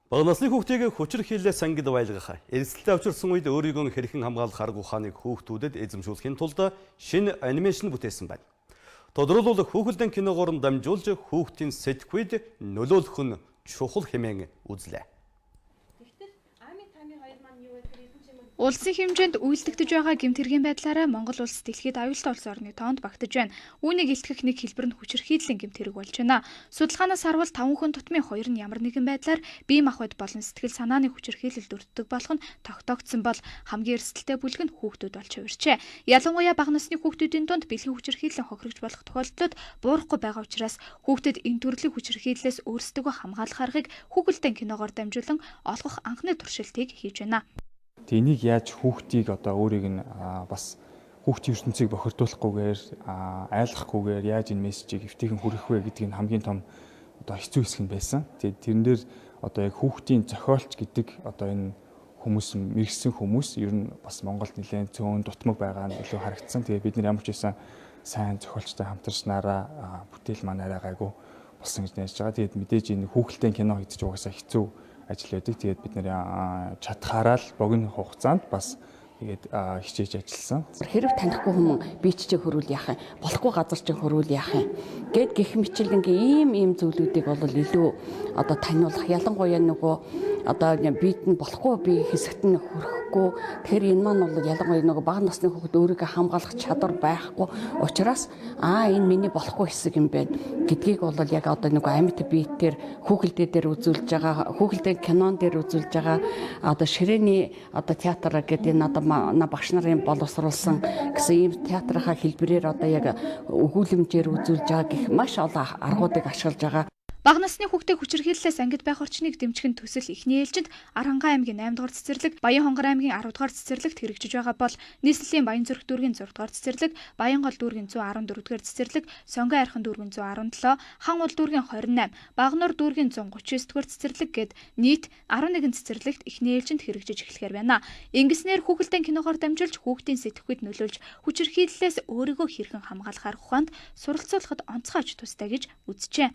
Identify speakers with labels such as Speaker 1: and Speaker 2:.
Speaker 1: Бага насны хүүхдийг хүчээр хилээс ангид байлгах, эрсдэлтэй авчирсан үед өөрийгөө хэрхэн хамгаалах арга ухааныг хүүхдүүдэд эзэмшүүлэхийн тулд шинэ анимашн бүтээсэн байна. Тодорхойлбол хүүхэлдэйн киногоор дамжуулж хүүхдийн сэтгэхүйд нөлөөлөх нь чухал хэмээн үзлээ.
Speaker 2: Улсын хэмжээнд үйлдэгдэж байгаа гэмт хэргийн байдлаараа Монгол улс дэлхийд аюултай улс орны тоонд багтаж байна. Үүнийг илтгэх нэг хэлбэр нь хүчирхийллийн гэмт хэрэг болж байна. Судалгаанаас харвал 5 хүн тутмын 2 нь ямар нэгэн байдлаар бие махбод болон сэтгэл санааны хүчирхийлэлд өртдөг болох нь тогтоогдсон бол хамгийн эрсдэлтэй бүлэг нь хүүхдүүд болж хувирчээ. Ялангуяа бага насны хүүхдүүдийн дунд бэлгийн хүчирхийллийн хохирогч болох тохиолдлууд буурахгүй байгаа учраас хүүхдэд энэ төрлийн хүчирхийллээс өөрсдөө хамгаалах аргыг хүүхэлдэйн киногоор дамжуулан олгох анхны туршилтыг хийж байна.
Speaker 3: Энийг яаж хүүхдийг өөрийг нь бас хүүхдийн ертөнцийг бохирдуулахгүйгээр айлгахгүйгээр яаж энэ мессежийг эвтэйхэн хүргэх вэ гэдгийг хамгийн том хэцүү хэсэг нь байсан. Тэгээд тэрэн дээр яг хүүхдийн зохиолч гэдэг энэ хүмүүс мэрэгсэн хүмүүс ер нь бас Монголд нэлээд зөөн дутмаг байгаа нь илүү харагдсан. Тэгээд бид нар ямар ч байсан сайн зохиолчтой хамтарснараа бүтээл манаараа гайгүй болсон гэж найж байгаа. Тэгээд мэдээж энэ хүүхэлдэйн кино хийж угаасаа хэцүү ажил байдаг. Тэгээд бид нэр чадхаараа л богино хугацаанд бас тэгээд хичээж ажилласан.
Speaker 4: Хэрэг танихгүй хүн би чичээ хөрүүл яах юм, болохгүй газар чинь хөрүүл яах юм гэд гэх мэтэл ингээм ийм зүйлүүдийг бол илүү таниулах, ялангуяа нөгөө биед нь болохгүй би хэсэгт нь хөрөхгүй. Тэгэхээр энэ маань бол ялангуяа нөгөө бага насны хүүхэд өөрийгөө хамгаалах чадвар байхгүй учраас энэ миний болохгүй хэсэг юм байна гэдгийг бол яг нөгөө амьд биетээр хүүхэлдээ дээр үзүүлж байгаа, хүүхэлдээ кинон дээр үзүүлж байгаа ширээний театр гэдэг энэ багш нарын боловсруулсан гэсэн ийм театрынхаа хэлбэрээр яг өгүүлэмжээр үзүүлж байгаа гэх маш олон аргуудыг ашиглаж байгаа.
Speaker 2: Бага насны хүүхдийг хүчирхийллээс ангид байх орчныг дэмжих төсөл эхний ээлжинд Арангаан аймгийн 8 дугаар цэцэрлэг, Баян-Хонгор аймгийн 10 дугаар цэцэрлэгт хэрэгжиж байгаа бол нийслэлийн Баянзүрх дүүргийн 6 дугаар цэцэрлэг, Баянгол дүүргийн 114 дугаар цэцэрлэг, Сонгой айрхан дүүргийн 117, Хан ул дүүргийн 28, Багнуур дүүргийн 139 дугаар цэцэрлэг гээд нийт 11 цэцэрлэгт эхний ээлжинд хэрэгжиж эхлэхээр байна. Ингэснээр хүүхэлдэйн киногоор дамжуулж хүүхдийн сэтгэхүйд нөлөөлж хүчирхийллээс өөрийгөө хэрхэн хамгаалах арга ухаанд суралцуулахад онцгой ач тустай гэж үзжээ.